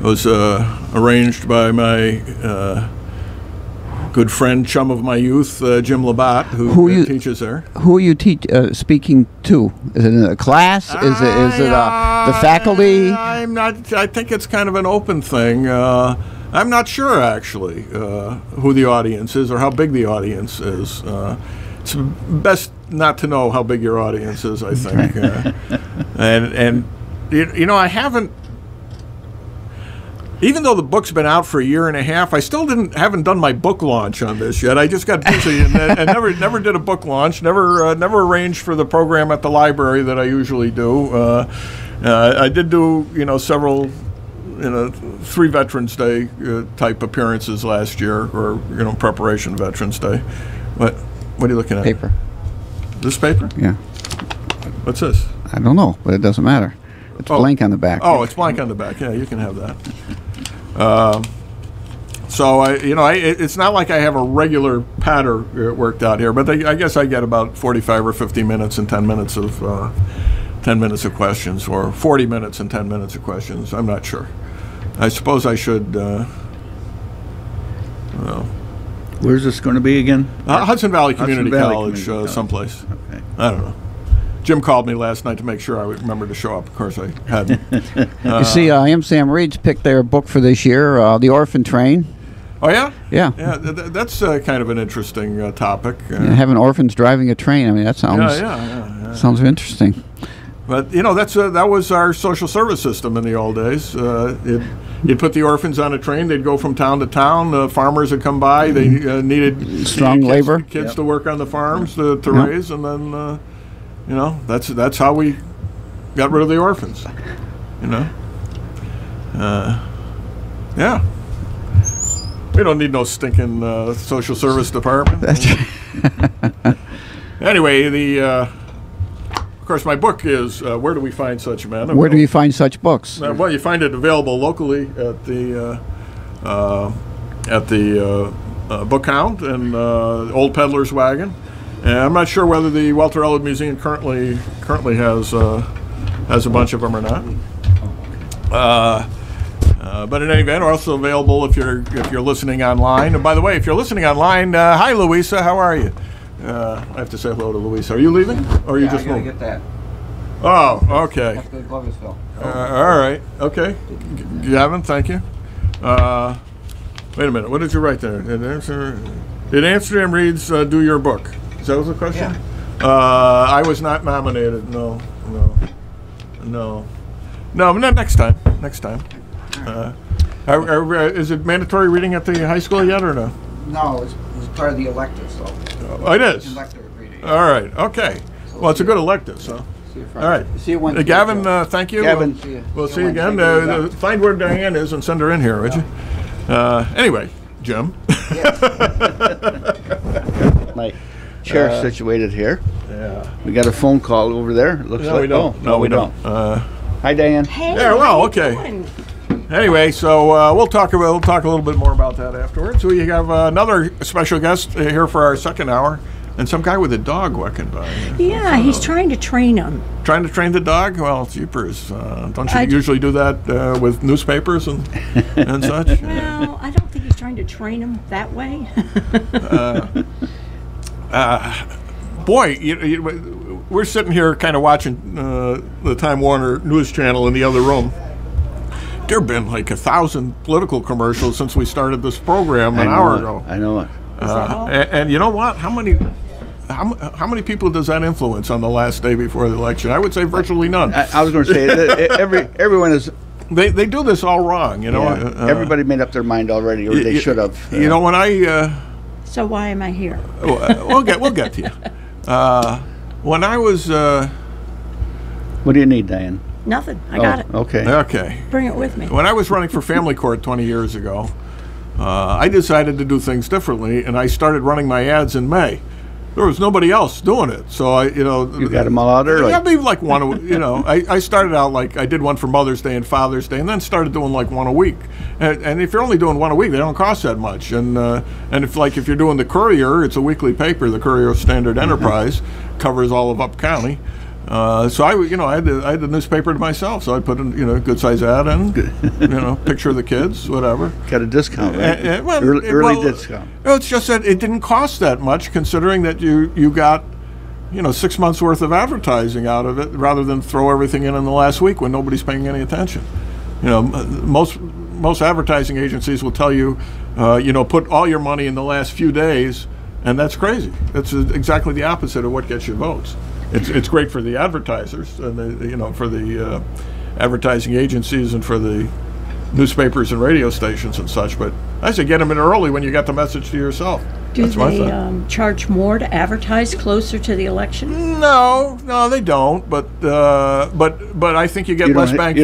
was arranged by my good friend, chum of my youth, Jim Labatt, who teaches there. Who are you speaking to? Is it in a class? Is it the faculty? I'm not. I think it's kind of an open thing. I'm not sure actually who the audience is or how big the audience is. It's best not to know how big your audience is, I think. And you know, I haven't. Even though the book's been out for a year and a half, I still haven't done my book launch on this yet. I just got busy and never did a book launch. Never arranged for the program at the library that I usually do. I did do several 3 Veterans Day type appearances last year, or preparation Veterans Day. What are you looking at? Paper. This paper? Yeah. What's this? I don't know, but it doesn't matter. It's blank on the back. Oh, it's blank on the back. Yeah, you can have that. So it's not like I have a regular pattern worked out here, but I guess I get about 45 or 50 minutes and 10 minutes of 10 minutes of questions, or 40 minutes and 10 minutes of questions. I'm not sure. I suppose I should. Where's this going to be again? Hudson Valley Community College, someplace. Okay. I don't know. Jim called me last night to make sure I would remember to show up. Of course, I hadn't. You see, M. Sam Reed's picked their book for this year, The Orphan Train. Oh, yeah? Yeah. Yeah, that's kind of an interesting topic. Having orphans driving a train, I mean, that sounds sounds interesting. But, that was our social service system in the old days. You'd put the orphans on a train. They'd go from town to town. Farmers would come by. They needed strong labor. Kids to work on the farms to raise, and then... that's how we got rid of the orphans. Yeah. We don't need no stinking social service department. That's Anyway, of course, my book is Where Do We Find Such Men? Where do you find such books? Well, you find it available locally at the Book Hound and Old Peddler's Wagon. And I'm not sure whether the Walter Elwood Museum currently has a bunch of them or not. But in any event, also available if you're listening online. And by the way, if you're listening online, hi Louisa, how are you? I have to say hello to Louisa. Are you leaving, or are you just moving? Get that. Oh, okay. That's good Gloversville. All right. Okay. Gavin, thank you. Wait a minute. What did you write there? Did Amsterdam Reads do your book? Is that was the question? Yeah. I was not nominated. No. Next time. Is it mandatory reading at the high school yet, or no? No, it was part of the elective, so. Oh, it is? Elective reading. All right. Okay. Well, it's a good elective, so. See you All right. See you Wednesday. Gavin, thank you. Gavin. We'll see you again. Find where Diane is and send her in here, would you? Anyway, Jim. My chair situated here. Yeah. We got a phone call over there. Looks No, like we don't. No, we don't. Hi, Diane. Hey, Yeah, well, how you okay. doing? Anyway, so we'll talk a little bit more about that afterwards. We have another special guest here for our second hour, and some guy with a dog walking by. Yeah, he's trying to train him. Trying to train the dog? Well, jeepers. Don't you usually do that with newspapers and such? Well, I don't think he's trying to train him that way. Boy, we're sitting here kind of watching the Time Warner News Channel in the other room. There have been like 1,000 political commercials since we started this program an hour ago. I know it. And you know what? How many people does that influence on the last day before the election? I would say virtually none. I was going to say everyone is. They do this all wrong, you know. Yeah, everybody made up their mind already, or they should have. You know, when I. So why am I here? We'll get to you. When I was. What do you need, Diane? Nothing. I got it. Okay. Okay. Bring it with me. When I was running for family court 20 years ago, I decided to do things differently, and I started running my ads in May. There was nobody else doing it, so You got them all out early. Yeah, maybe like one. I started out like I did one for Mother's Day and Father's Day, and then started doing like one a week. And if you're only doing one a week, they don't cost that much. And if you're doing the Courier, it's a weekly paper. The Courier Standard Enterprise covers all of Up County. So I had the newspaper to myself. So I put in, a good size ad in, picture of the kids, whatever. Got a discount, right? Early discount. It's just that it didn't cost that much, considering that you got 6 months worth of advertising out of it, rather than throw everything in the last week when nobody's paying any attention. Most advertising agencies will tell you, put all your money in the last few days, and that's crazy. That's exactly the opposite of what gets you votes. It's great for the advertisers and for the advertising agencies and for the newspapers and radio stations and such. But I say get them in early when you got the message to yourself. Do they charge more to advertise closer to the election? No, they don't. But I think you get less bang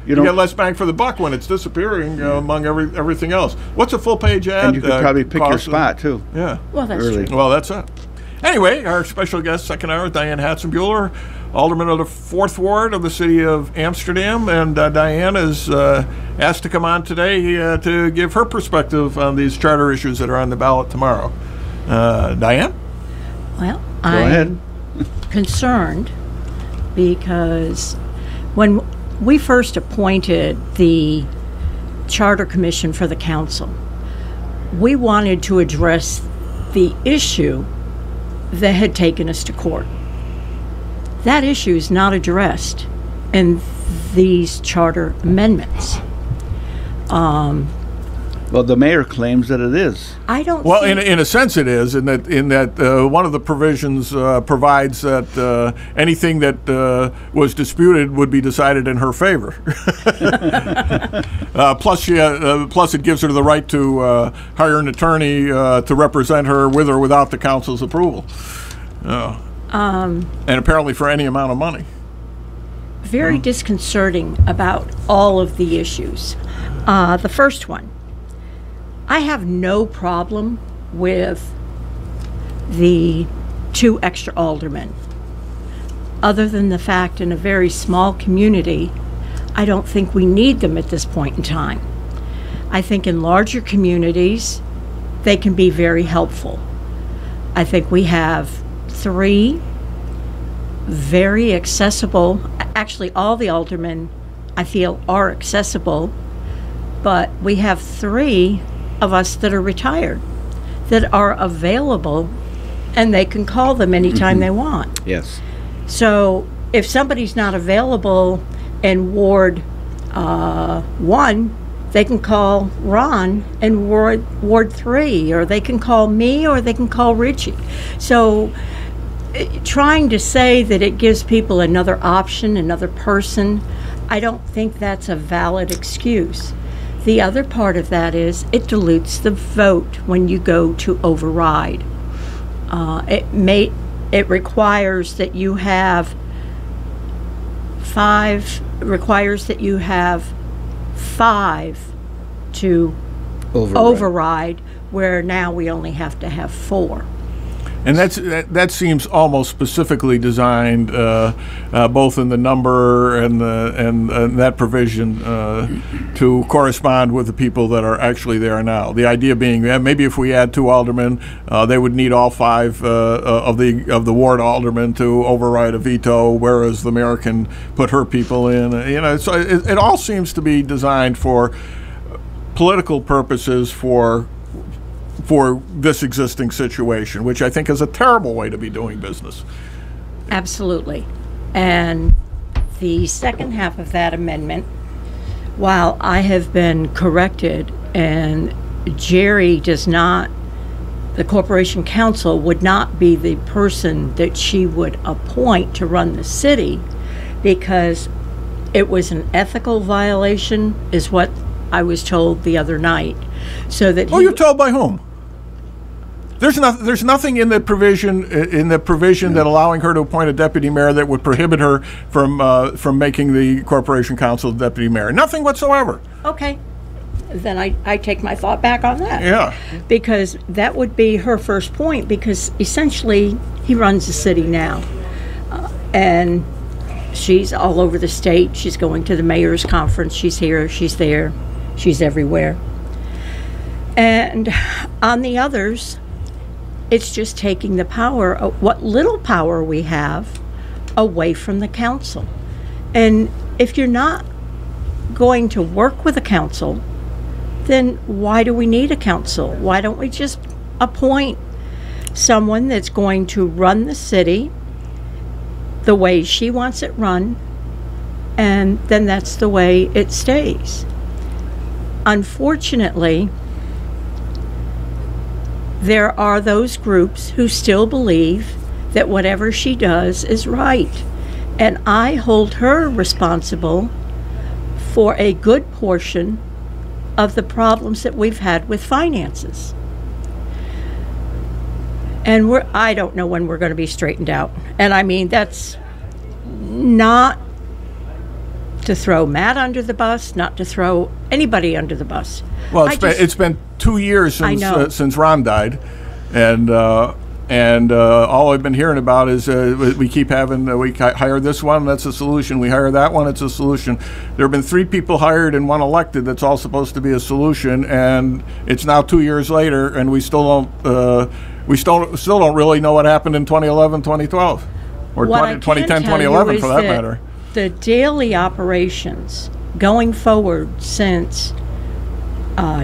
you get less bang for the buck when it's disappearing among everything else. What's a full page ad? And you could probably pick your spot too. Yeah. Well, that's true. Well, that's it. Anyway, our special guest, second hour, Diane Hatzenbuhler, Alderman of the 4th Ward of the City of Amsterdam. And Diane is asked to come on today to give her perspective on these charter issues that are on the ballot tomorrow. Diane? Well, I'm concerned because when we first appointed the Charter Commission for the Council, we wanted to address the issue that had taken us to court. That issue is not addressed in these charter amendments. Well, the mayor claims that it is. I don't. Well, in a sense, it is. In that one of the provisions provides that anything that was disputed would be decided in her favor. Plus, it gives her the right to hire an attorney to represent her with or without the council's approval, and apparently for any amount of money. Very disconcerting about all of the issues. The first one. I have no problem with the 2 extra aldermen, other than the fact in a very small community, I don't think we need them at this point in time. I think in larger communities, they can be very helpful. I think we have 3 very accessible, actually all the aldermen I feel are accessible, but we have 3 of us that are retired, that are available, and they can call them anytime they want. Yes. So if somebody's not available in Ward 1, they can call Ron in Ward 3, or they can call me, or they can call Richie. So trying to say that it gives people another option, another person, I don't think that's a valid excuse. The other part of that is it dilutes the vote when you go to override. It requires that you have 5 to override, where now we only have to have 4. And that seems almost specifically designed, both in the number and that provision, to correspond with the people that are actually there now. The idea being that maybe if we add 2 aldermen, they would need all 5 of the ward aldermen to override a veto, whereas the mayor can put her people in. So it all seems to be designed for political purposes for this existing situation, which I think is a terrible way to be doing business. Absolutely. And the second half of that amendment, while I have been corrected and Jerry the Corporation Council would not be the person that she would appoint to run the city, because it was an ethical violation, is what I was told the other night. So that you're told by whom? There's nothing in the provision that allowing her to appoint a deputy mayor that would prohibit her from making the Corporation Council deputy mayor. Nothing whatsoever. Okay. Then I take my thought back on that. Yeah. Because that would be her first point, because essentially he runs the city now. And she's all over the state. She's going to the mayor's conference. She's here, she's there, she's everywhere. And on the others, it's just taking the power, what little power we have, away from the council. And if you're not going to work with a council, then why do we need a council? Why don't we just appoint someone that's going to run the city the way she wants it run, and then that's the way it stays? Unfortunately, there are those groups who still believe that whatever she does is right. And I hold her responsible for a good portion of the problems that we've had with finances. And I don't know when we're going to be straightened out. And I mean, that's not to throw Matt under the bus, not to throw anybody under the bus. Well, it's been 2 years since Ron died, and all I've been hearing about is we keep having we hire this one, that's a solution. We hire that one, it's a solution. There have been 3 people hired and 1 elected. That's all supposed to be a solution, and it's now 2 years later, and we still don't really know what happened in 2011, 2012, or 2010, 2011 for that matter. The daily operations going forward since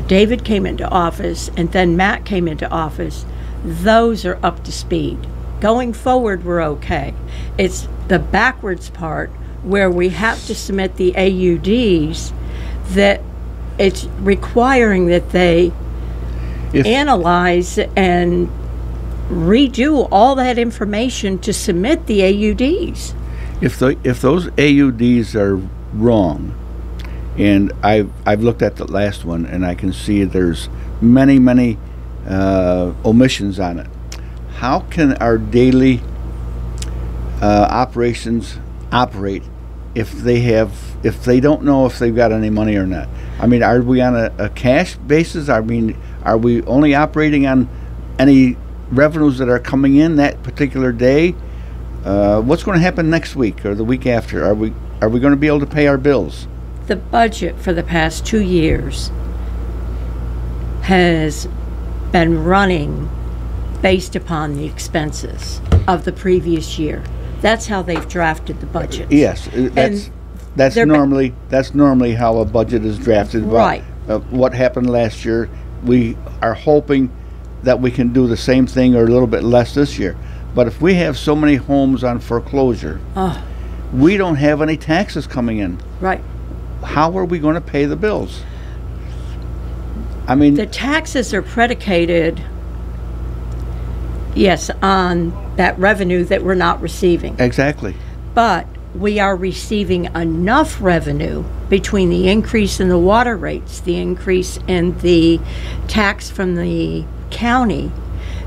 David came into office and then Matt came into office, those are up to speed. Going forward, we're okay. It's the backwards part where we have to submit the AUDs that it's requiring that they analyze and redo all that information to submit the AUDs. If those AUDs are wrong, and I've looked at the last one, and I can see there's many omissions on it. How can our daily operations operate if they don't know if they've got any money or not? I mean, are we on a cash basis? I mean, are we only operating on any revenues that are coming in that particular day? What's going to happen next week or the week after? Are we going to be able to pay our bills? The budget for the past 2 years has been running based upon the expenses of the previous year. That's how they've drafted the budget. Yes, that's normally how a budget is drafted. Right. What happened last year, we are hoping that we can do the same thing or a little bit less this year. But if we have so many homes on foreclosure, we don't have any taxes coming in. Right. How are we going to pay the bills? I mean, the taxes are predicated, yes, on that revenue that we're not receiving. Exactly. But we are receiving enough revenue between the increase in the water rates, the increase in the tax from the county,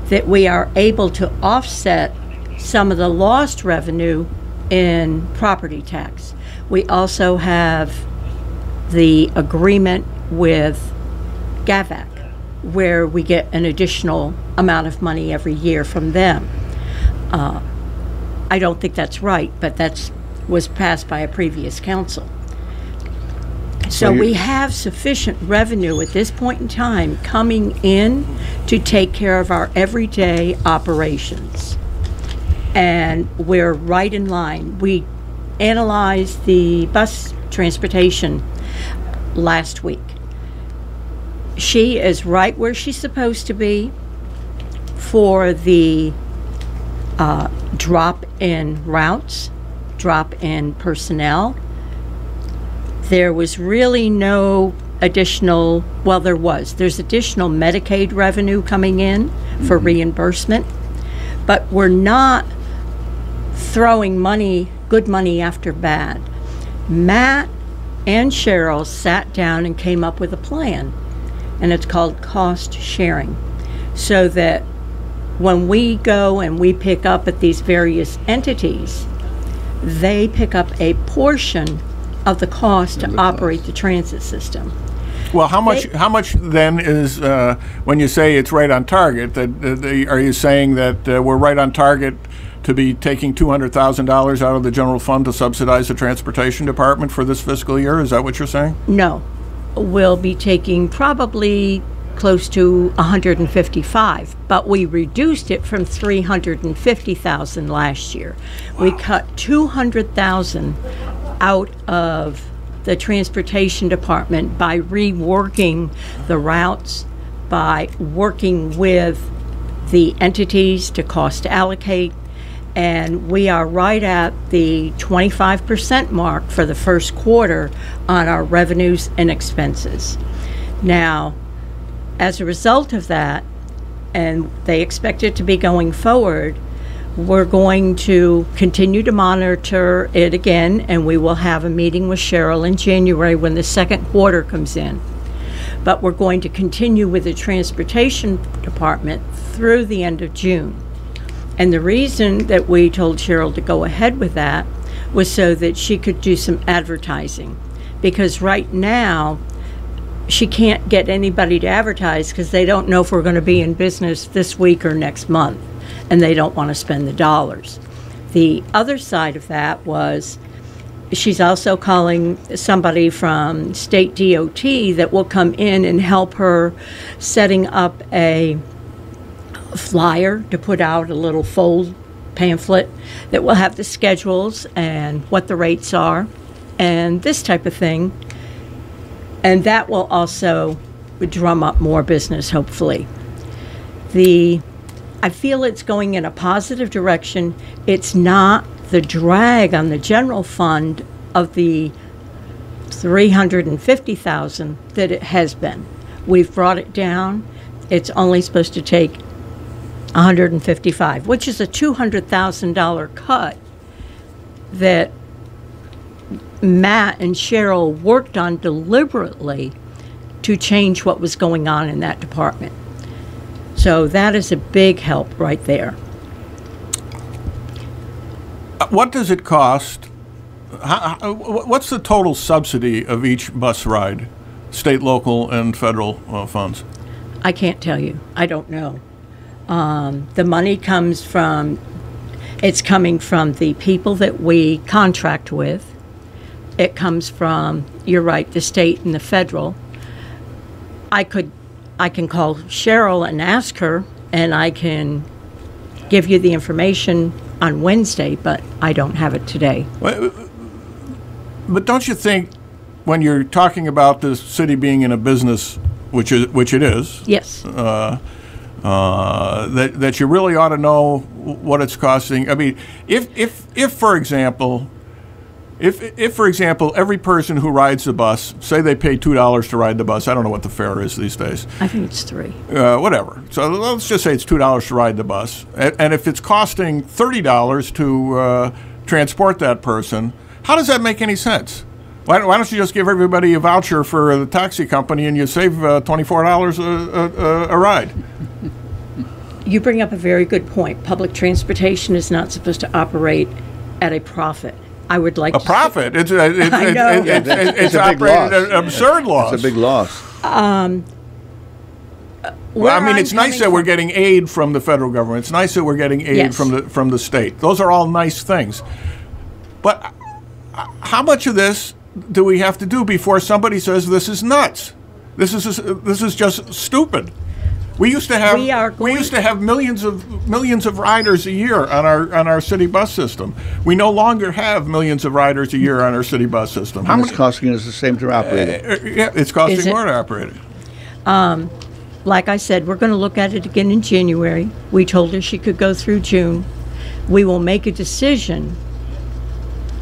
that we are able to offset some of the lost revenue in property tax. We also have the agreement with GAVAC, where we get an additional amount of money every year from them. I don't think that's right, but that was passed by a previous council. So we have sufficient revenue at this point in time coming in to take care of our everyday operations. And we're right in line. We analyzed the bus transportation last week. She is right where she's supposed to be for the drop in routes, drop in personnel. There was really no additional, well, there's additional Medicaid revenue coming in for reimbursement, but we're not throwing good money after bad. Matt and Cheryl sat down and came up with a plan, and it's called cost sharing, so that when we go and we pick up at these various entities, they pick up a portion of the cost to operate the transit system. Well, how much then is when you say it's right on target? Are you saying that we're right on target to be taking $200,000 out of the general fund to subsidize the transportation department for this fiscal year? Is that what you're saying? No, we'll be taking probably close to 155, but we reduced it from 350,000 last year. We cut 200,000 out of the transportation department by reworking the routes, by working with the entities to cost allocate, and we are right at the 25% mark for the first quarter on our revenues and expenses. Now, as a result of that, and they expect it to be going forward, we're going to continue to monitor it again, and we will have a meeting with Cheryl in January when the second quarter comes in. But we're going to continue with the transportation department through the end of June. And the reason that we told Cheryl to go ahead with that was so that she could do some advertising. Because right now, she can't get anybody to advertise because they don't know if we're going to be in business this week or next month, and they don't want to spend the dollars. The other side of that was she's also calling somebody from state DOT that will come in and help her setting up a flyer to put out, a little fold pamphlet that will have the schedules and what the rates are and this type of thing. And that will also drum up more business, hopefully. I feel it's going in a positive direction. It's not the drag on the general fund of the 350,000 that it has been. We've brought it down. It's only supposed to take 155, which is a $200,000 cut that Matt and Cheryl worked on deliberately to change what was going on in that department. So that is a big help right there. What does it cost? What's the total subsidy of each bus ride, state, local, and federal funds? I can't tell you. I don't know. The money comes from, it's coming from the people that we contract with. It comes from, you're right, the state and the federal. I can call Cheryl and ask her, and I can give you the information on Wednesday, but I don't have it today. But don't you think, when you're talking about the city being in a business, which it is, yes, that you really ought to know what it's costing? I mean, if for example, every person who rides the bus, say they pay $2 to ride the bus. I don't know what the fare is these days. I think it's $3. Whatever. So let's just say it's $2 to ride the bus. And if it's costing $30 to transport that person, how does that make any sense? Why don't you just give everybody a voucher for the taxi company and you save $24 a ride? You bring up a very good point. Public transportation is not supposed to operate at a profit. I would like a profit. It's a big loss. An absurd loss. It's a big loss. Well, I mean, it's nice that we're getting aid from the federal government. It's nice that we're getting aid Yes. from the state. Those are all nice things. But how much of this do we have to do before somebody says this is nuts? This is just stupid. We used to have millions of riders a year on our city bus system. We no longer have millions of riders a year on our city bus system. How much costing us the same to operate it? Yeah, it's costing more to operate it. Like I said, we're going to look at it again in January. We told her she could go through June. We will make a decision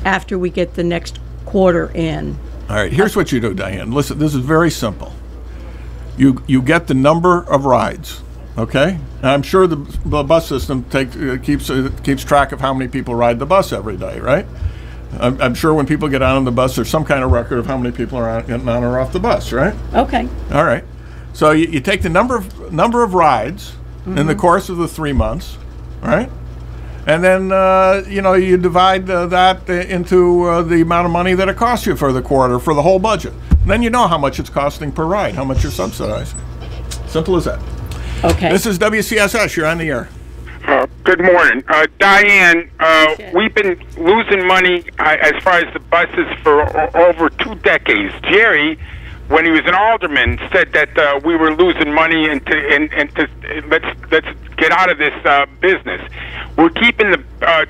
after we get the next quarter in. All right, here's what you do, Diane. Listen, this is very simple. You get the number of rides, okay? And I'm sure the bus system keeps track of how many people ride the bus every day, right? I'm sure when people get on the bus, there's some kind of record of how many people are getting on or off the bus, right? Okay. All right. So you take the number of rides in the course of the 3 months, right? And then you divide that into the amount of money that it costs you for the quarter for the whole budget. And then you know how much it's costing per ride, how much you're subsidizing. Simple as that. Okay. This is WCSS. You're on the air. Good morning. Diane, we've been losing money as far as the buses for over 2 decades. Jerry when he was an alderman, said that we were losing money and let's get out of this business. We're keeping the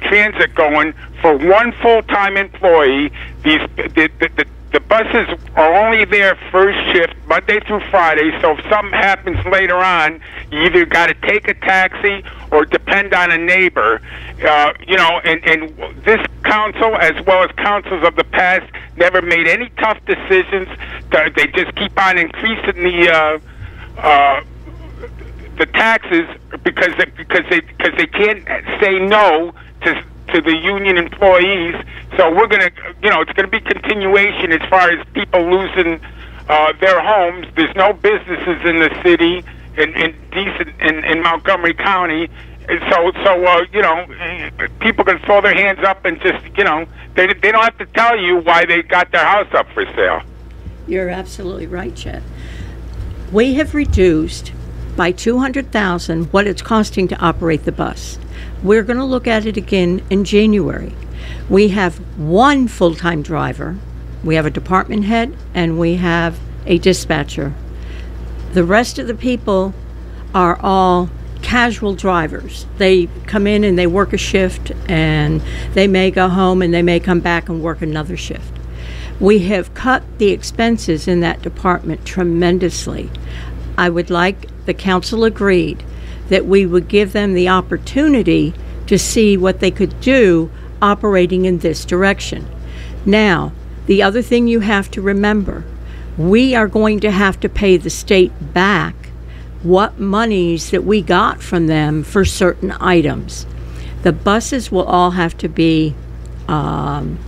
transit going for one full-time employee. The buses are only there first shift, Monday through Friday, so if something happens later on, you either got to take a taxi or depend on a neighbor. And this council, as well as councils of the past, never made any tough decisions. They just keep on increasing the taxes because they can't say no to the union employees. So we're gonna, it's gonna be continuation as far as people losing their homes. There's no businesses in the city in Montgomery County. And so people can throw their hands up and just, they don't have to tell you why they got their house up for sale. You're absolutely right, Chet. We have reduced by $200,000 what it's costing to operate the bus. We're going to look at it again in January. We have one full-time driver, we have a department head, and we have a dispatcher. The rest of the people are all casual drivers. They come in and they work a shift, and they may go home and they may come back and work another shift. We have cut the expenses in that department tremendously. I would like, the council agreed that we would give them the opportunity to see what they could do operating in this direction. Now, the other thing you have to remember, we are going to have to pay the state back what monies that we got from them for certain items. The buses will all have to be, I'm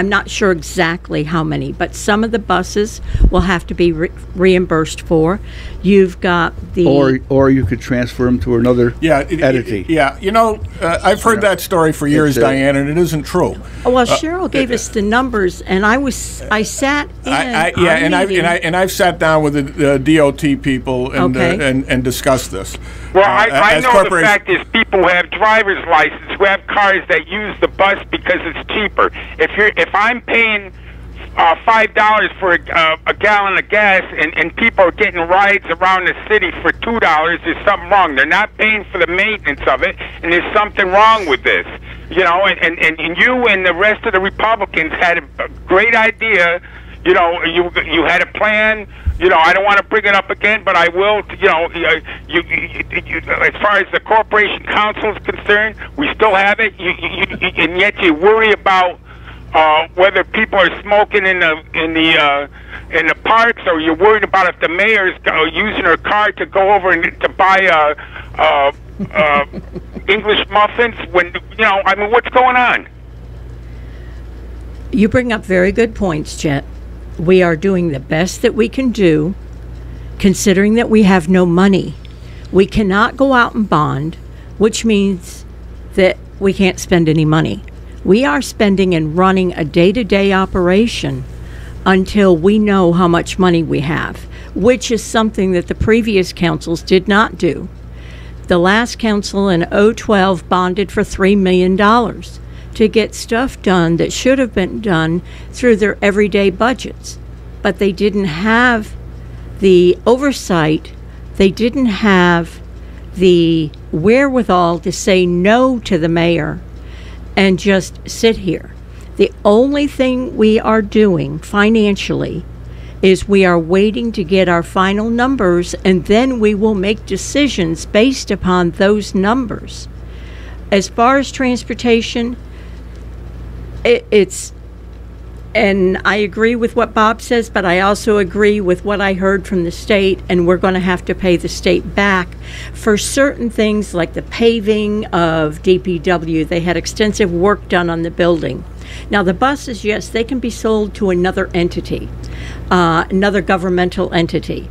not sure exactly how many, but some of the buses will have to be reimbursed for. You've got the... Or you could transfer them to another entity. Yeah, I've heard that story for years, Diane, and it isn't true. Well, Cheryl gave us the numbers, and I sat in. And I've sat down with the DOT people and discussed this. Well, I know the fact is people who have driver's license, who have cars that use the bus because it's cheaper. If I'm paying $5 for a gallon of gas and people are getting rides around the city for $2, there's something wrong. They're not paying for the maintenance of it, and there's something wrong with this. And you and the rest of the Republicans had a great idea. You had a plan. I don't want to bring it up again, but I will. As far as the Corporation Council is concerned, we still have it. And yet you worry about whether people are smoking in the parks, or you're worried about if the mayor's using her car to go over and to buy English muffins. What's going on? You bring up very good points, Chet. We are doing the best that we can do, considering that we have no money. We cannot go out and bond, which means that we can't spend any money. We are spending and running a day-to-day operation until we know how much money we have, which is something that the previous councils did not do. The last council in 2012 bonded for $3 million to get stuff done that should have been done through their everyday budgets. But they didn't have the oversight, they didn't have the wherewithal to say no to the mayor and just sit here. The only thing we are doing financially is we are waiting to get our final numbers, and then we will make decisions based upon those numbers. As far as transportation, it's, and I agree with what Bob says, but I also agree with what I heard from the state, and we're going to have to pay the state back for certain things like the paving of DPW. They had extensive work done on the building. Now the buses, yes, they can be sold to another entity, another governmental entity.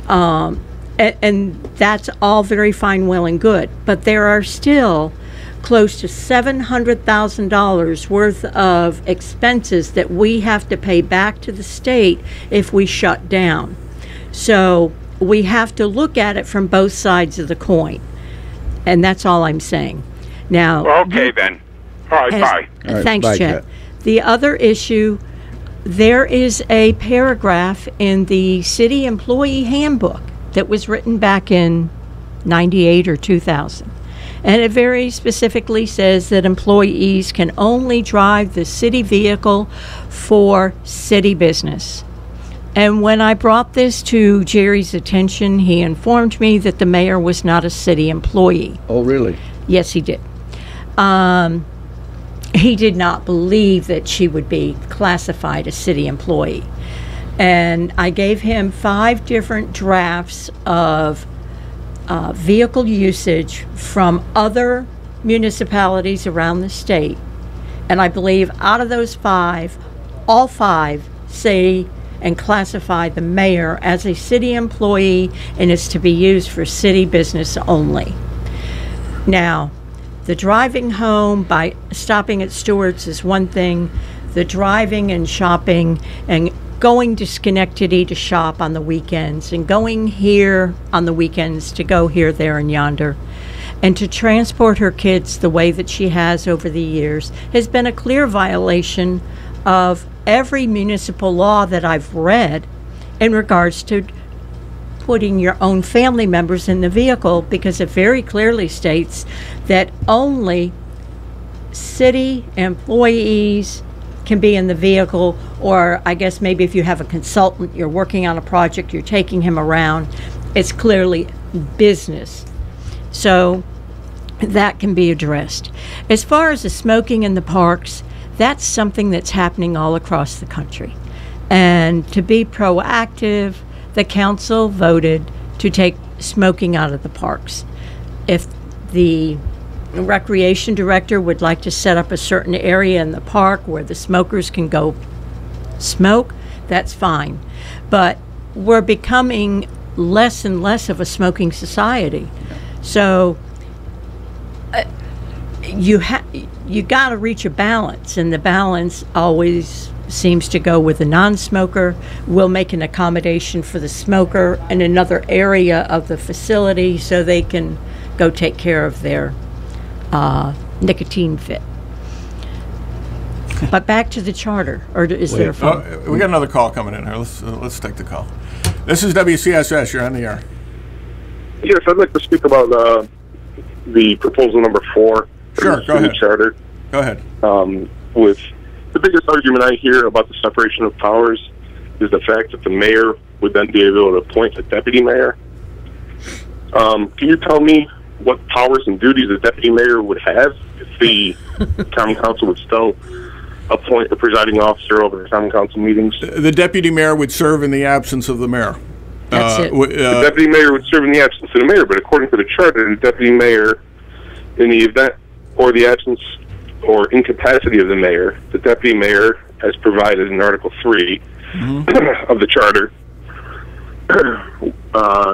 And that's all very fine, well, and good. But there are still close to $700,000 worth of expenses that we have to pay back to the state if we shut down. So we have to look at it from both sides of the coin. And that's all I'm saying. Now, okay, then. All right, bye. Thanks, Chet. The other issue, there is a paragraph in the city employee handbook that was written back in 98 or 2000. And it very specifically says that employees can only drive the city vehicle for city business. And when I brought this to Jerry's attention, he informed me that the mayor was not a city employee. Oh, really? Yes, he did. He did not believe that she would be classified a city employee. And I gave him 5 different drafts of vehicle usage from other municipalities around the state. And I believe out of those 5, all 5 say and classify the mayor as a city employee and is to be used for city business only. Now, the driving home by stopping at Stewart's is one thing. The driving and shopping and going to Schenectady to shop on the weekends and going here on the weekends to go here, there, and yonder, and to transport her kids the way that she has over the years has been a clear violation of every municipal law that I've read in regards to putting your own family members in the vehicle, because it very clearly states that only city employees can be in the vehicle, or I guess maybe if you have a consultant, you're working on a project, you're taking him around, it's clearly business. So that can be addressed. As far as the smoking in the parks, that's something that's happening all across the country. And to be proactive, the council voted to take smoking out of the parks. If the recreation director would like to set up a certain area in the park where the smokers can go smoke, that's fine. But we're becoming less and less of a smoking society. So you got to reach a balance, and the balance always seems to go with a non-smoker. We'll make an accommodation for the smoker in another area of the facility so they can go take care of their nicotine fit. But back to the charter, or is there a phone? We got another call coming in here. Let's take the call. This is WCSS. You're on the air. Yes, I'd like to speak about the proposal number 4. Sure, go ahead. Charter. Go ahead. With the biggest argument I hear about the separation of powers is the fact that the mayor would then be able to appoint a deputy mayor. Can you tell me what powers and duties a deputy mayor would have if the common council would still appoint a presiding officer over the common council meetings? The deputy mayor would serve in the absence of the mayor. That's it. The deputy mayor would serve in the absence of the mayor, but according to the charter, the deputy mayor, in the event or the absence or incapacity of the mayor, the deputy mayor, as provided in Article 3 of the charter,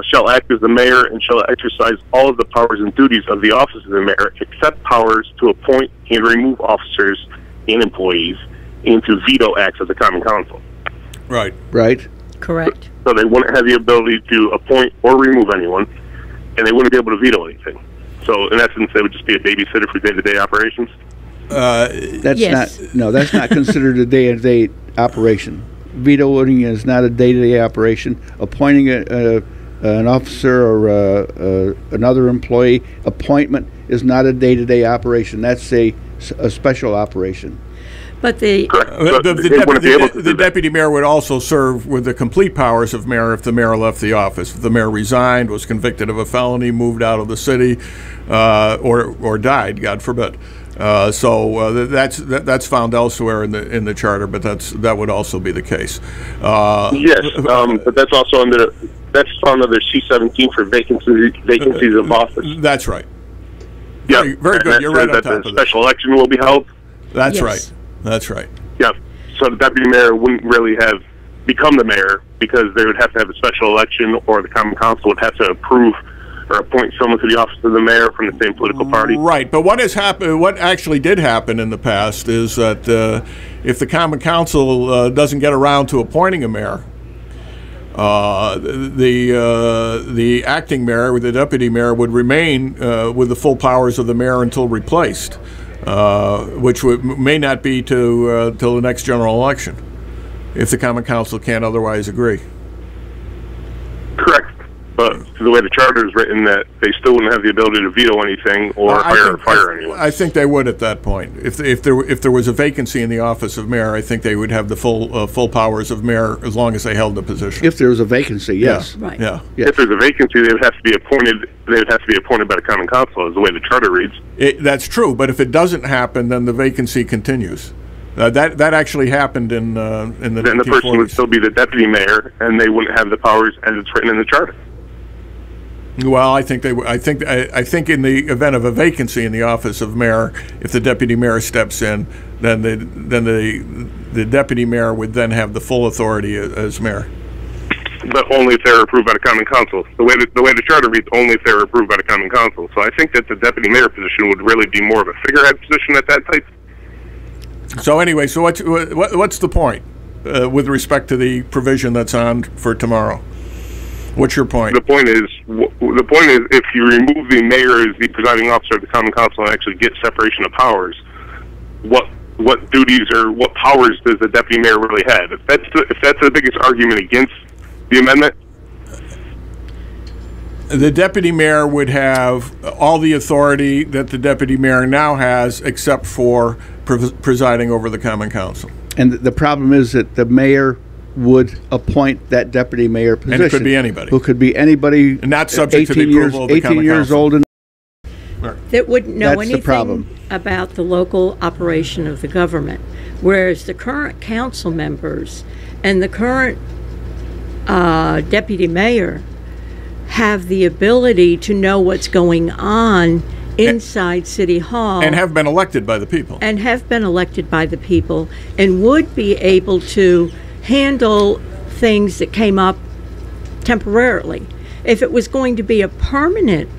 shall act as the mayor and shall exercise all of the powers and duties of the office of the mayor, except powers to appoint and remove officers and employees, and to veto acts of the common council. Right. Right. Correct. So they wouldn't have the ability to appoint or remove anyone, and they wouldn't be able to veto anything. So in essence, they would just be a babysitter for day-to-day operations. That's Yes. that's not considered a day-to-day operation. Vetoing is not a day-to-day operation. Appointing an officer or another employee, appointment is not a day-to-day operation. That's a special operation. But the The deputy mayor would also serve with the complete powers of mayor if the mayor left the office. If the mayor resigned, was convicted of a felony, moved out of the city, or died, God forbid. That's found elsewhere in the charter, but that would also be the case. Yes, but that's also that's found under C-17 for vacancies of office. That's right. Yeah, very good. You're right on top of that. it. Special election will be held. That's Yes. right. That's right. Yeah, so the deputy mayor wouldn't really have become the mayor because they would have to have a special election, or the common council would have to approve or appoint someone to the office of the mayor from the same political party. Right, but what actually did happen in the past is that if the common council doesn't get around to appointing a mayor, the acting mayor or the deputy mayor would remain with the full powers of the mayor until replaced, which may not be till the next general election. if the Common Council can't otherwise agree. Correct. But the way the charter is written, that they still wouldn't have the ability to veto anything or hire or fire anyone. I think they would at that point. If there was a vacancy in the office of mayor, I think they would have the full powers of mayor as long as they held the position. If there was a vacancy, yes. Yeah. Right. Yeah. Yes. If there's a vacancy, they would have to be appointed. They would have to be appointed by the Common Council, is the way the charter reads. That's true, but if it doesn't happen, then the vacancy continues. That actually happened in the 1940s. Then the person would still be the deputy mayor, and they wouldn't have the powers as it's written in the charter. Well, I think in the event of a vacancy in the office of mayor, if the deputy mayor steps in, then the deputy mayor would then have the full authority as mayor. But only if they're approved by the Common Council. The way the charter reads, only if they're approved by the Common Council. So I think that the deputy mayor position would really be more of a figurehead position at that type. So anyway, so what's the point with respect to the provision that's on for tomorrow? What's your point? The point is, if you remove the mayor as the presiding officer of the Common Council and actually get separation of powers, what duties or what powers does the deputy mayor really have? If that's the biggest argument against the amendment, the deputy mayor would have all the authority that the deputy mayor now has, except for presiding over the Common Council. And the problem is that the mayor would appoint that deputy mayor position. And it could be anybody. Who could be anybody. And not subject to the approval of the Common 18 years Council. old and That wouldn't know That's the anything problem. about the local operation of the government, whereas the current council members and the current deputy mayor have the ability to know what's going on inside City Hall. And have been elected by the people. And have been elected by the people, and would be able to handle things that came up temporarily. If it was going to be a permanent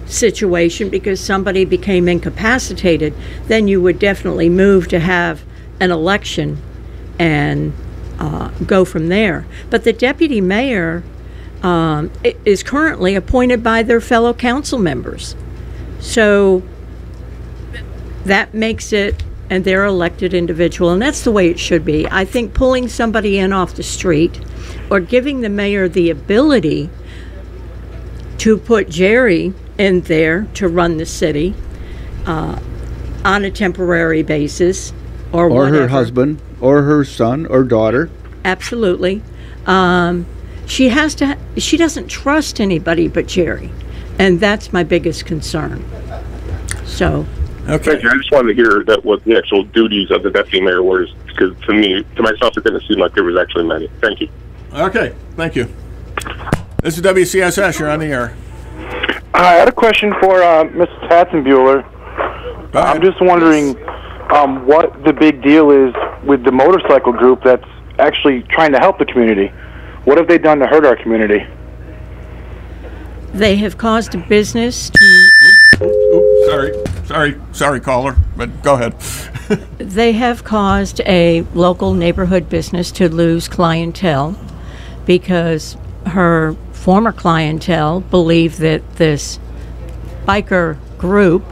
situation because somebody became incapacitated, then you would definitely move to have an election and go from there. But the deputy mayor is currently appointed by their fellow council members. So that makes it, and they're elected individual, and that's the way it should be. I think pulling somebody in off the street or giving the mayor the ability to put Jerry in there to run the city on a temporary basis or whatever. her husband or her son or daughter. Absolutely. She doesn't trust anybody but Jerry, and that's my biggest concern. So. Okay. Thank you. I just wanted to hear that what the actual duties of the deputy mayor were, because to myself, it didn't seem like there was actually many. Thank you. Okay. Thank you. This is WCSS. You're on the air. I had a question for Mrs. Hatzenbuhler. I'm just wondering what the big deal is with the motorcycle group that's actually trying to help the community. What have they done to hurt our community? They have caused a business to... Sorry, caller, but go ahead. They have caused a local neighborhood business to lose clientele because her former clientele believe that this biker group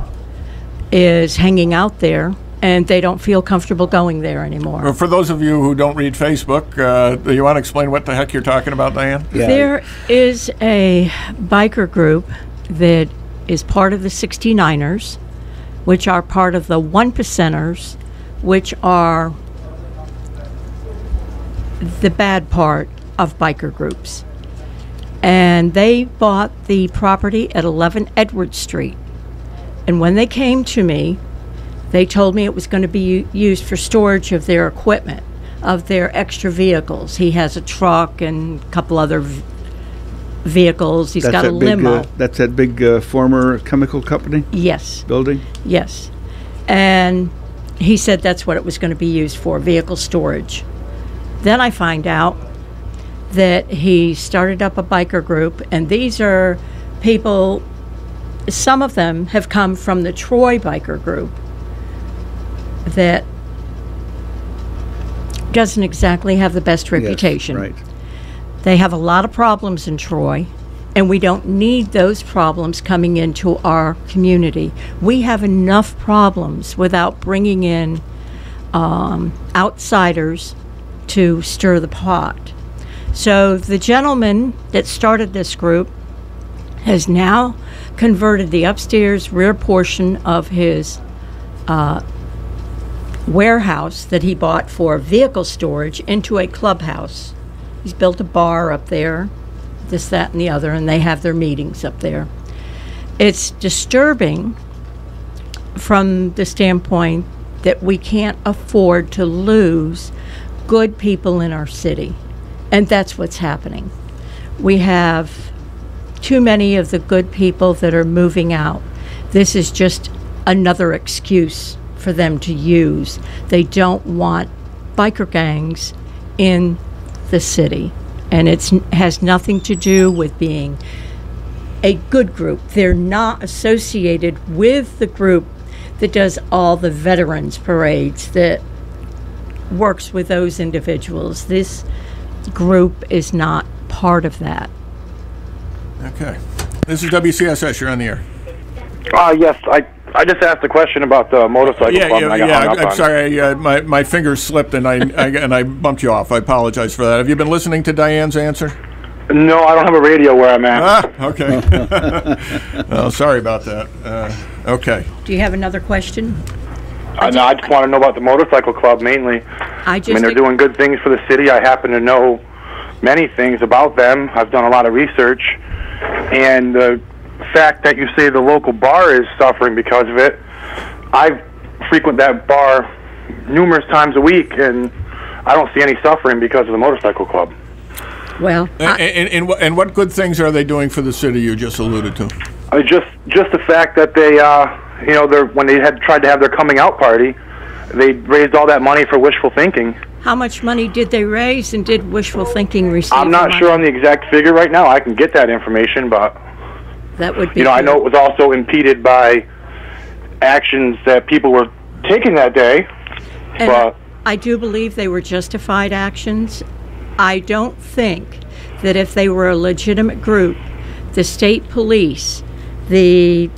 is hanging out there and they don't feel comfortable going there anymore. Well, for those of you who don't read Facebook, do you want to explain what the heck you're talking about, Diane? Yeah. There is a biker group that is part of the 69ers, which are part of the 1%ers, which are the bad part of biker groups. And they bought the property at 11 Edward Street. And when they came to me, they told me it was going to be used for storage of their equipment, of their extra vehicles. He has a truck and a couple other vehicles. He's got a limo. That's that big former chemical company Yes, building? yes. And he said that's what it was going to be used for, vehicle storage. Then I find out that he started up a biker group, and these are people, some of them have come from the Troy biker group that doesn't exactly have the best reputation. Yes, right. They have a lot of problems in Troy, and we don't need those problems coming into our community. We have enough problems without bringing in outsiders to stir the pot. So the gentleman that started this group has now converted the upstairs rear portion of his warehouse that he bought for vehicle storage into a clubhouse. He's built a bar up there, this, that, and the other, and they have their meetings up there. It's disturbing from the standpoint that we can't afford to lose good people in our city, and that's what's happening. We have too many of the good people that are moving out. This is just another excuse for them to use. They don't want biker gangs in the city, and it has nothing to do with being a good group. They're not associated with the group that does all the veterans parades, that works with those individuals. This group is not part of that. Okay. This is WCSS. You're on the air. Yes, I just asked a question about the motorcycle club, and I got hung up I'm on. sorry. My fingers slipped and I bumped you off. I apologize for that. Have you been listening to Diane's answer? No, I don't have a radio where I'm at. Ah, okay. Oh, sorry about that. Okay. Do you have another question? No, I just want to know about the motorcycle club mainly. I mean, they're doing good things for the city. I happen to know many things about them. I've done a lot of research, and the fact that you say the local bar is suffering because of it, I frequent that bar numerous times a week, and I don't see any suffering because of the motorcycle club. Well, and what good things are they doing for the city you just alluded to? Just the fact that they, when they had tried to have their coming out party, they raised all that money for wishful thinking. how much money did they raise, and did wishful thinking receive? I'm not sure on the exact figure right now. I can get that information, but that would be. I know it was also impeded by actions that people were taking that day. And but I do believe they were justified actions. I don't think that if they were a legitimate group, the state police, the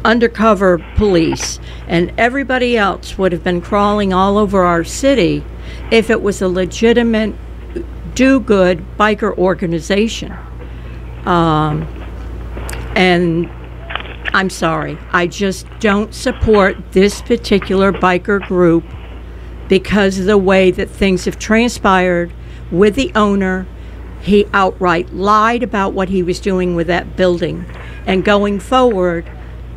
undercover police, and everybody else would have been crawling all over our city if it was a legitimate, do-good biker organization. And I'm sorry, I just don't support this particular biker group because of the way that things have transpired with the owner. He outright lied about what he was doing with that building. And going forward,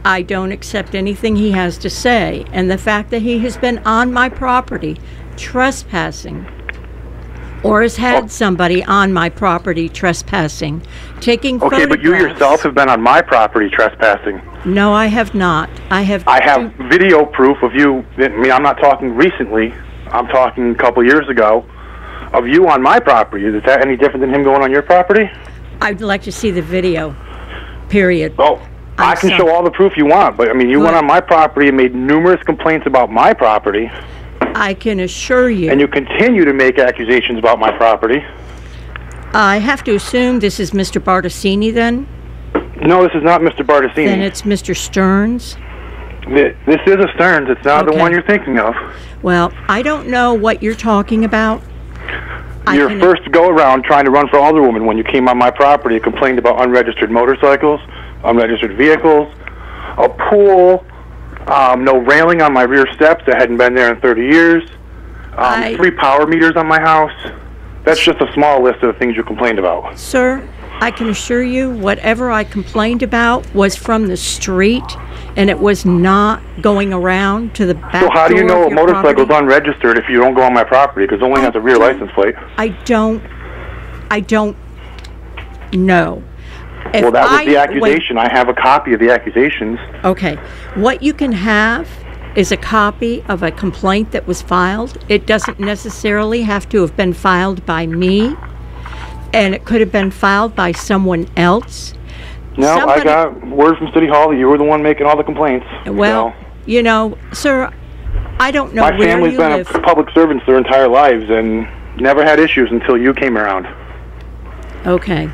I don't accept anything he has to say. And the fact that he has been on my property trespassing, or has had somebody on my property trespassing, taking photographs. Okay, but you yourself have been on my property trespassing. No, I have not. I have video proof of you. I mean, I'm not talking recently. I'm talking a couple years ago of you on my property. Is that any different than him going on your property? I'd like to see the video, period. Oh, I can show all the proof you want, but I mean, you went on my property and made numerous complaints about my property. I can assure you. And you continue to make accusations about my property. I have to assume this is Mr. Bartasini then? No, this is not Mr. Bartasini. Then it's Mr. Stearns? This is a Stearns. It's not the one you're thinking of. Well, I don't know what you're talking about. Your first go-around trying to run for alderwoman when you came on my property and complained about unregistered motorcycles, unregistered vehicles, a pool, no railing on my rear steps that hadn't been there in 30 years, 3 power meters on my house. That's just a small list of the things you complained about. Sir, I can assure you whatever I complained about was from the street, and it was not going around to the back. So how do you know a motorcycle is property. unregistered if you don't go on my property because it only has a rear license plate? I don't know. Well, that was the accusation. I have a copy of the accusations. Okay. What you can have is a copy of a complaint that was filed. It doesn't necessarily have to have been filed by me, and it could have been filed by someone else. No, I got word from City Hall that you were the one making all the complaints. Well, you know, sir, I don't know where you live. My family's been public servants their entire lives and never had issues until you came around. Okay.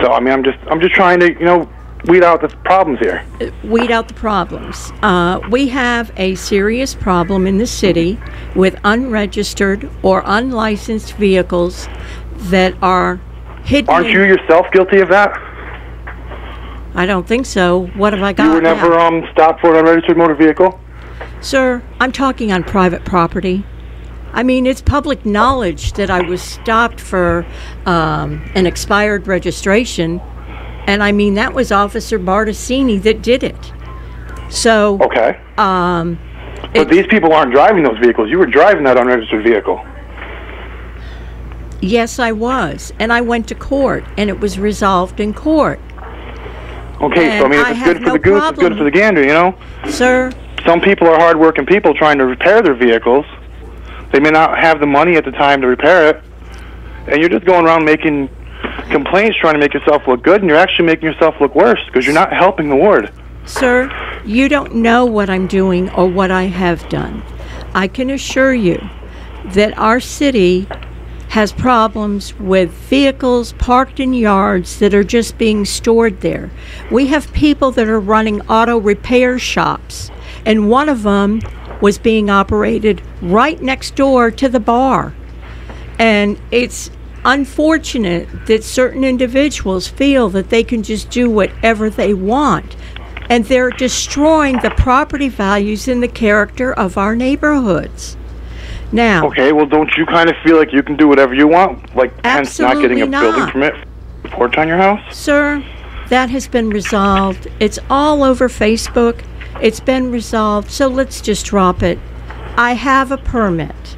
So I mean, I'm just trying to, weed out the problems here? Weed out the problems. We have a serious problem in the city with unregistered or unlicensed vehicles that are hidden. Aren't you yourself guilty of that? I don't think so. What have I got? You were never now? stopped for an unregistered motor vehicle? Sir, I'm talking on private property. I mean, it's public knowledge that I was stopped for an expired registration, and I mean, that was Officer Bartasini that did it. So... Okay. But these people aren't driving those vehicles. You were driving that unregistered vehicle. Yes, I was. And I went to court, and it was resolved in court. Okay, And so I mean, if it's good for the goose, it's good for the gander, you know? Sir? Some people are hard-working people trying to repair their vehicles. They may not have the money at the time to repair it. And you're just going around making complaints, trying to make yourself look good, and you're actually making yourself look worse because you're not helping the ward. Sir, you don't know what I'm doing or what I have done. I can assure you that our city has problems with vehicles parked in yards that are just being stored there. We have people that are running auto repair shops, and one of them was being operated right next door to the bar. And it's unfortunate that certain individuals feel that they can just do whatever they want, and they're destroying the property values and the character of our neighborhoods. Now, okay, well, don't you kind of feel like you can do whatever you want, like hence not getting a building permit for a porch on your house? Sir, that has been resolved. It's all over Facebook. It's been resolved, so let's just drop it. I have a permit.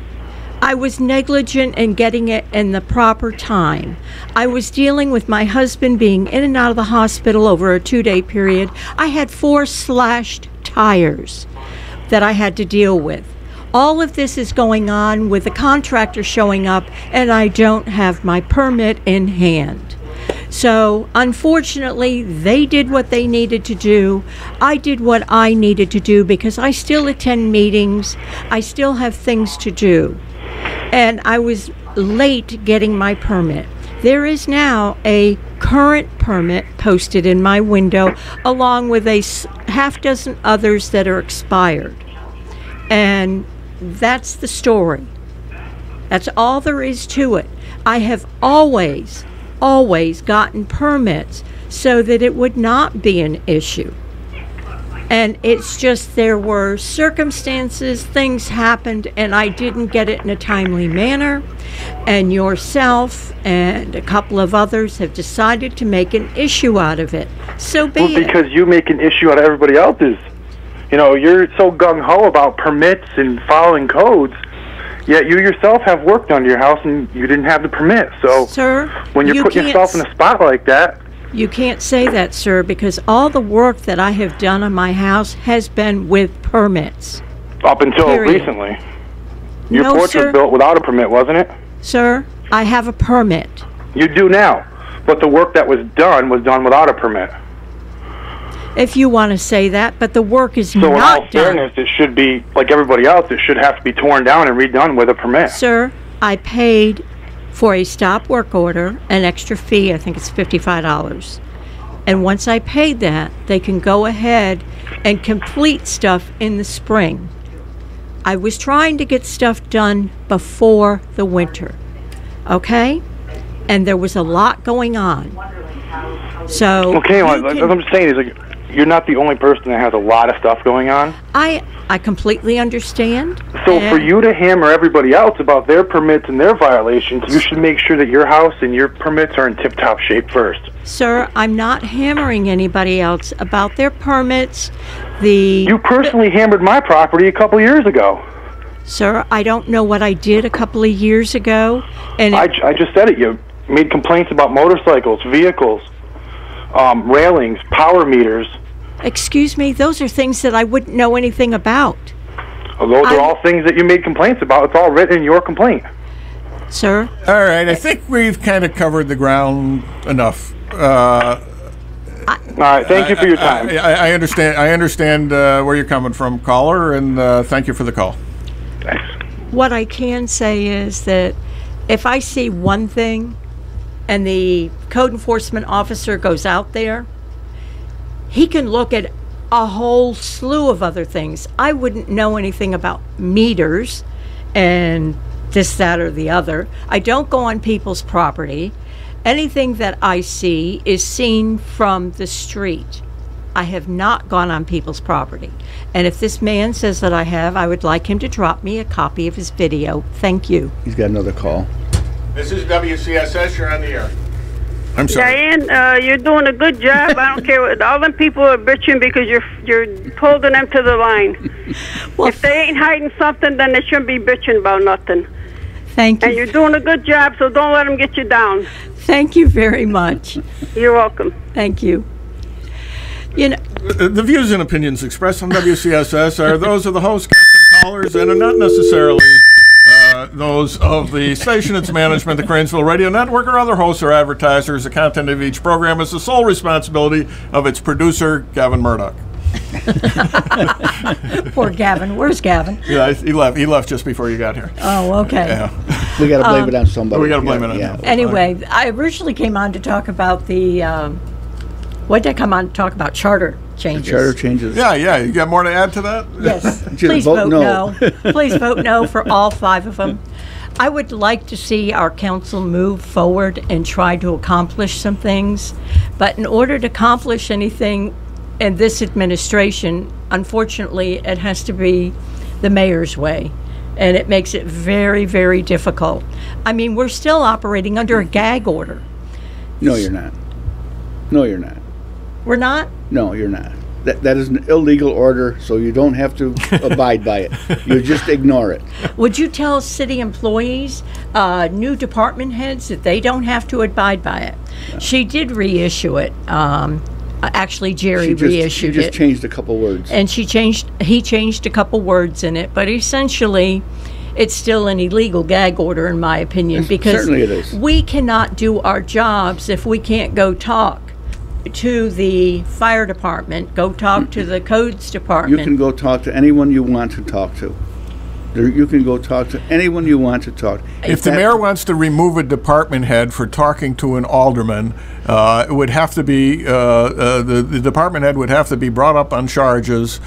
I was negligent in getting it in the proper time. I was dealing with my husband being in and out of the hospital over a 2-day period. I had 4 slashed tires that I had to deal with. All of this is going on with the contractor showing up, and I don't have my permit in hand. So, unfortunately, they did what they needed to do. I did what I needed to do because I still attend meetings. I still have things to do. And I was late getting my permit. There is now a current permit posted in my window, along with a half dozen others that are expired. And that's the story. That's all there is to it. I have always gotten permits so that it would not be an issue. And it's just there were circumstances, things happened, and I didn't get it in a timely manner. And yourself and a couple of others have decided to make an issue out of it. So be it. Well, because you make an issue out of everybody else's. You know, you're so gung-ho about permits and following codes, yet you yourself have work done to your house and you didn't have the permit. So, sir, when you're putting yourself in a spot like that... You can't say that, sir, because all the work that I have done on my house has been with permits. Up until recently. Your porch was built without a permit, wasn't it? Sir, I have a permit. You do now, but the work that was done without a permit. If you want to say that, but the work is not done. So in all fairness, it should be, like everybody else, it should have to be torn down and redone with a permit. Sir, I paid for a stop work order, an extra fee, I think it's $55. And once I paid that, they can go ahead and complete stuff in the spring. I was trying to get stuff done before the winter, okay? And there was a lot going on. So okay, well, what I'm saying is, like, you're not the only person that has a lot of stuff going on. I completely understand. So for you to hammer everybody else about their permits and their violations, you should make sure that your house and your permits are in tip-top shape first. Sir, I'm not hammering anybody else about their permits. You personally hammered my property a couple years ago. Sir, I don't know what I did a couple of years ago. And I just said it. You made complaints about motorcycles, vehicles, railings, power meters. Excuse me, those are things that I wouldn't know anything about. Well, those are all things that you made complaints about. It's all written in your complaint. Sir? All right, I think we've kind of covered the ground enough. All right, thank you for your time. I understand where you're coming from, caller, and thank you for the call. Thanks. What I can say is that if I see one thing and the code enforcement officer goes out there he can look at a whole slew of other things. I wouldn't know anything about meters and this, that, or the other. I don't go on people's property. Anything that I see is seen from the street. I have not gone on people's property. And if this man says that I have, I would like him to drop me a copy of his video. Thank you. He's got another call. This is WCSS. You're on the air. I'm sorry. Diane, you're doing a good job. I don't care what all them people are bitching because you're holding them to the line. Well, if they ain't hiding something, then they shouldn't be bitching about nothing. thank you. And you're doing a good job, so don't let them get you down. Thank you very much. You're welcome. Thank you. You know, The views and opinions expressed on WCSS are those of the host, guests, and callers, and are not necessarily those of the station, its management, the Cranesville Radio Network, or other hosts or advertisers. The content of each program is the sole responsibility of its producer, Gavin Murdoch. poor Gavin. Where's Gavin? Yeah, he left. He left just before you got here. Oh, okay. Yeah. We got to blame it on somebody. We got to blame it on yeah. him. Anyway, I originally came on to talk about the, what did I come on to talk about? Charter changes. Charter changes. Yeah, yeah. You got more to add to that? Yes. Just Please vote vote no. no. Please vote no for all 5 of them. I would like to see our council move forward and try to accomplish some things. But in order to accomplish anything in this administration, unfortunately, it has to be the mayor's way. And it makes it very, very difficult. I mean, we're still operating under a gag order. No, you're not. No, you're not. We're not? No, you're not. That is an illegal order, so you don't have to abide by it. You just ignore it. Would you tell city employees, new department heads, that they don't have to abide by it? No. She did reissue it. Actually, Jerry reissued it. She just changed a couple words. And he changed a couple words in it, but essentially, it's still an illegal gag order, in my opinion, because certainly it is. We cannot do our jobs if we can't go talk to the fire department, go talk to the codes department. You can go talk to anyone you want to talk to. You can go talk to anyone you want to talk. If the mayor wants to remove a department head for talking to an alderman, it would have to be the department head would have to be brought up on charges,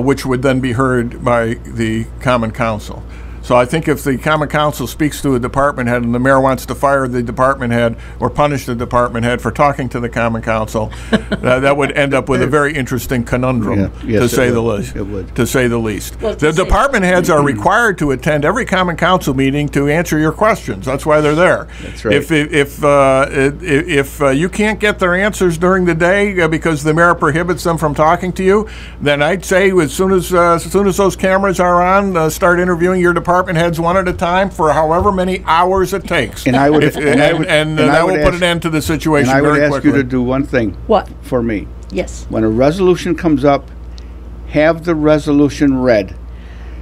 which would then be heard by the Common Council. So I think if the Common Council speaks to a department head and the mayor wants to fire the department head or punish the department head for talking to the Common Council, that would end up with a very interesting conundrum, to say the least. It would. To say the least. Well, the department heads are required to attend every Common Council meeting to answer your questions. That's why they're there. That's right. If you can't get their answers during the day because the mayor prohibits them from talking to you, then I'd say as soon as those cameras are on, start interviewing your department heads one at a time for however many hours it takes. And that will put an end to the situation very quickly. And I would ask you to do one thing. What? For me. Yes. When a resolution comes up, have the resolution read.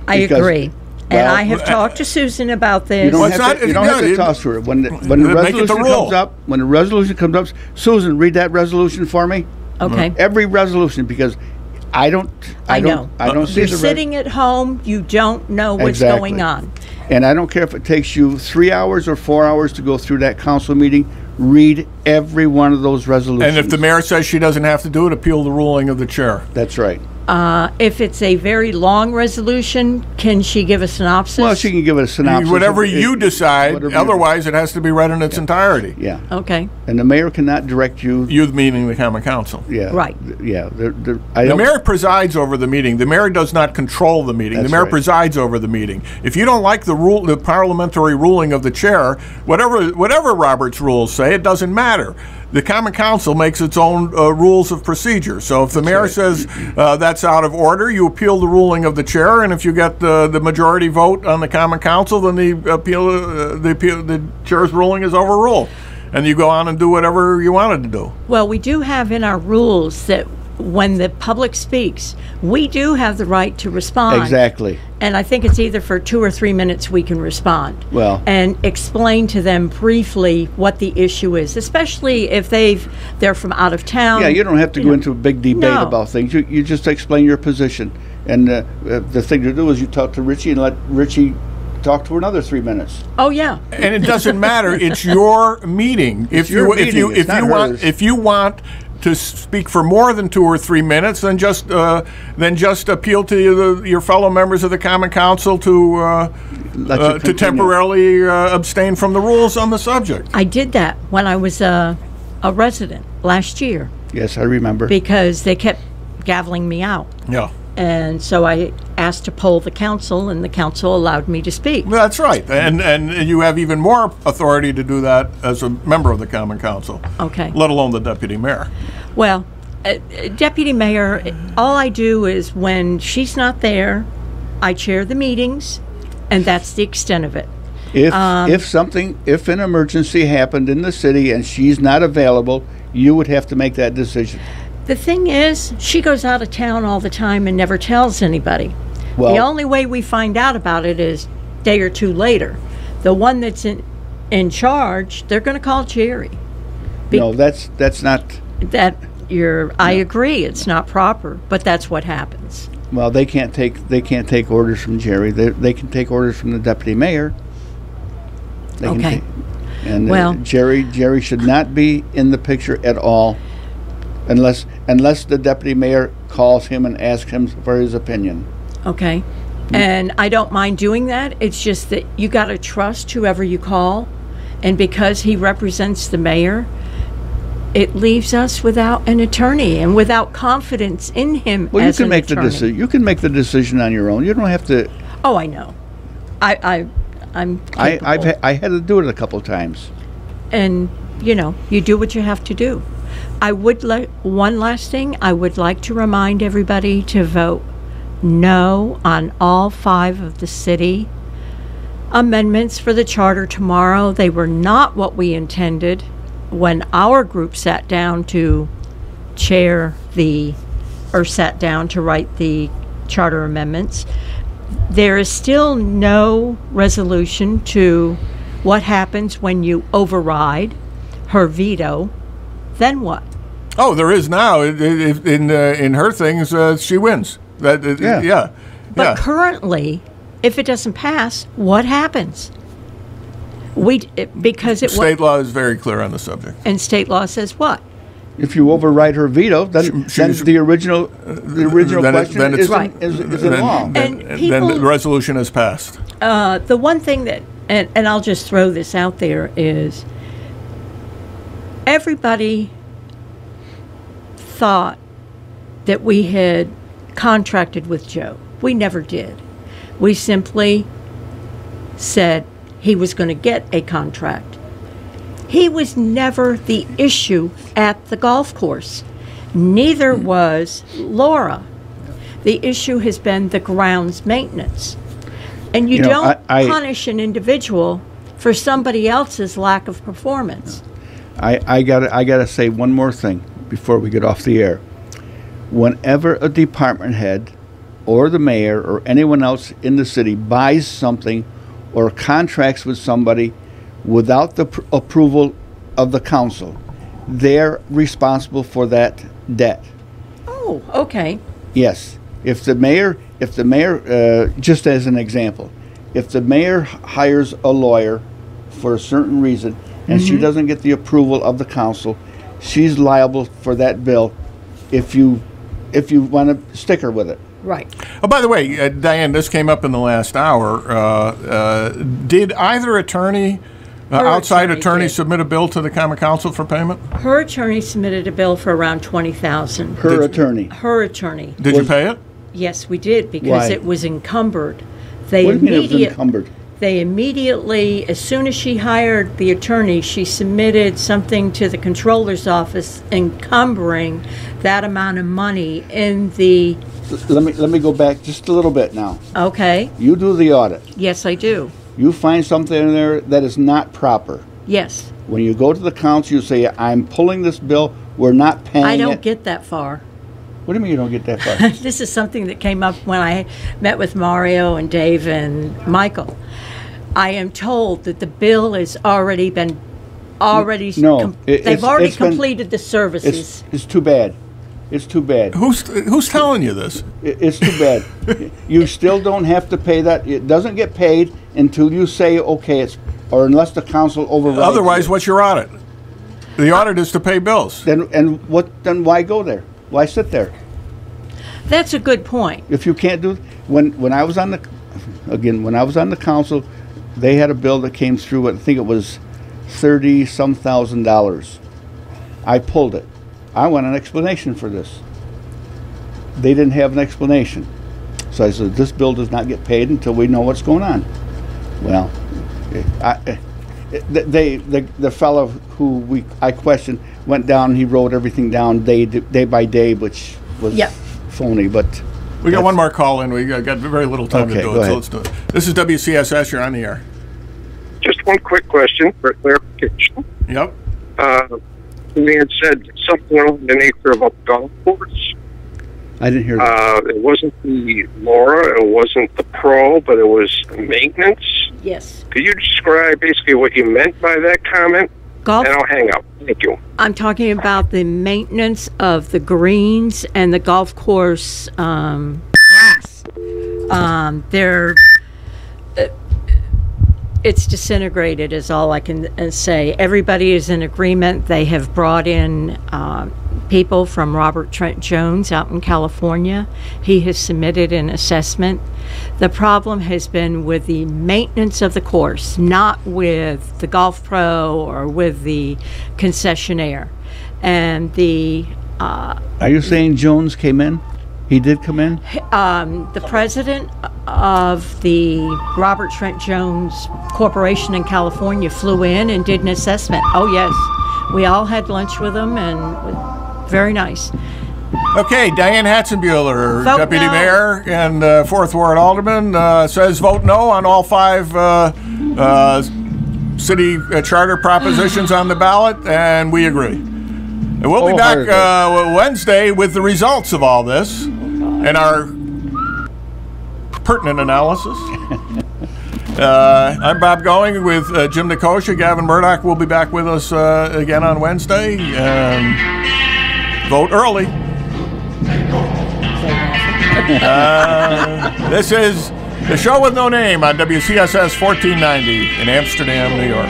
I agree. And I have talked to Susan about this. You don't have to talk to her. When the resolution comes up, Susan, read that resolution for me. Okay. Every resolution, because I don't see You're sitting at home, you don't know what's going on. And I don't care if it takes you 3 hours or 4 hours to go through that council meeting, read every one of those resolutions. And if the mayor says she doesn't have to do it, appeal the ruling of the chair. That's right. If it's a very long resolution, can she give a synopsis? Well, she can give it a synopsis. Whatever you decide. Otherwise, it has to be read in its entirety. Yeah. Okay. And the mayor cannot direct you. You meaning the Common Council. Yeah. Right. Yeah. The mayor presides over the meeting. The mayor does not control the meeting. The mayor presides over the meeting. If you don't like the parliamentary ruling of the chair, whatever Robert's rules say, it doesn't matter. The Common Council makes its own rules of procedure. So if the mayor says that's out of order, you appeal the ruling of the chair, and if you get the majority vote on the Common Council, then the chair's ruling is overruled, and you go on and do whatever you wanted to do. Well, we do have in our rules that when the public speaks, we do have the right to respond. Exactly. And I think it's either for 2 or 3 minutes we can respond. Well. And explain to them briefly what the issue is, especially if they're from out of town. Yeah, you don't have to go into a big debate about things. You just explain your position. And the thing to do is you talk to Richie and let Richie talk to her another 3 minutes. Oh yeah. And it doesn't matter. It's your meeting. If you want to speak for more than 2 or 3 minutes, then just appeal to your fellow members of the Common Council to temporarily abstain from the rules on the subject. I did that when I was a resident last year. Yes, I remember. Because they kept gaveling me out. Yeah. And so I asked to poll the council, and the council allowed me to speak. That's right. And you have even more authority to do that as a member of the Common Council. Okay. Let alone the deputy mayor. Well, deputy mayor, all I do is when she's not there, I chair the meetings, and that's the extent of it. If an emergency happened in the city and she's not available, you would have to make that decision. The thing is, she goes out of town all the time and never tells anybody. Well, the only way we find out about it is a day or two later. The one that's in charge, they're going to call Jerry. No, that's not. I agree, it's not proper, but that's what happens. Well, they can't take orders from Jerry. They can take orders from the deputy mayor. Okay. Jerry should not be in the picture at all, unless the deputy mayor calls him and asks him for his opinion. Okay. And I don't mind doing that. It's just that you got to trust whoever you call, and because he represents the mayor, it leaves us without an attorney and without confidence in him. Well, as you can make attorney. the decision. You can make the decision on your own. You don't have to. Oh, I know. I'm capable. I had to do it a couple times. And you do what you have to do. I would one last thing. I would like to remind everybody to vote no on all 5 of the city amendments for the charter tomorrow. They were not what we intended when our group sat down to sat down to write the charter amendments. There is still no resolution to what happens when you override her veto. Then what? Oh, there is now. In her things, she wins. Yeah. But currently, if it doesn't pass, what happens? Because state law is very clear on the subject. And state law says what? If you override her veto, then the original question is in law. Then the resolution is passed. The one thing that, and I'll just throw this out there, is everybody thought that we had contracted with Joe. We never did. We simply said he was going to get a contract. He was never the issue at the golf course. Neither was Laura. The issue has been the grounds maintenance. And you don't punish an individual for somebody else's lack of performance. I gotta say one more thing before we get off the air. Whenever a department head or the mayor or anyone else in the city buys something or contracts with somebody without the approval of the council, they're responsible for that debt. Oh, okay. Yes. If the mayor, just as an example, if the mayor hires a lawyer for a certain reason and she doesn't get the approval of the council, she's liable for that bill if you want to stick her with it. Right. Oh, by the way, Diane, this came up in the last hour. Did either attorney, outside attorney, submit a bill to the Common Council for payment? Her attorney submitted a bill for around $20,000. Her attorney. Her attorney. Did you pay it? Yes, we did, because it was encumbered. What do you mean it was encumbered? They immediately, as soon as she hired the attorney, she submitted something to the controller's office encumbering that amount of money in the... Let me go back just a little bit now. Okay. You do the audit. Yes, I do. You find something in there that is not proper. Yes. When you go to the council, you say, I'm pulling this bill, we're not paying it. I don't get that far. What do you mean you don't get that far? This is something that came up when I met with Mario and Dave and Michael. I am told that the bill has already been they've already completed the services. It's too bad. It's too bad. Who's telling you this? It's too bad. You still don't have to pay that. It doesn't get paid until you say okay. Or unless the council overrides. Otherwise, what's your audit? The audit is to pay bills. Then why go there? Why sit there? That's a good point. If you can't do, when I was on the council, they had a bill that came through. I think it was $30-some thousand. I pulled it. I want an explanation for this. They didn't have an explanation, so I said this bill does not get paid until we know what's going on. Well, the fellow who I questioned went down and he wrote everything down day by day, which was phony. But we got one more call in. We got very little time to do it, so let's do it. This is WCSS. You're on the air. Just one quick question for clarification. Yep. The man said something along the nature of a golf course. I didn't hear that. It wasn't the Laura, it wasn't the Pro, but it was maintenance. Yes. Could you describe basically what you meant by that comment? Golf. And I'll hang up. Thank you. I'm talking about the maintenance of the greens and the golf course grass. It's disintegrated is all I can say. Everybody is in agreement. They have brought in people from Robert Trent Jones out in California. He has submitted an assessment. The problem has been with the maintenance of the course, not with the golf pro or with the concessionaire. And are you saying Jones came in? He did come in? The president of the Robert Trent Jones Corporation in California flew in and did an assessment. Oh, yes. We all had lunch with him, and very nice. Okay, Diane Hatzenbuhler, Vote Deputy no. Mayor and 4th Ward Alderman, says vote no on all 5 city charter propositions on the ballot, and we agree. And we'll be back Wednesday with the results of all this and our pertinent analysis. I'm Bob Going with Jim Nikosha. Gavin Murdoch will be back with us again on Wednesday. Vote early. This is The Show with No Name on WCSS 1490 in Amsterdam, New York.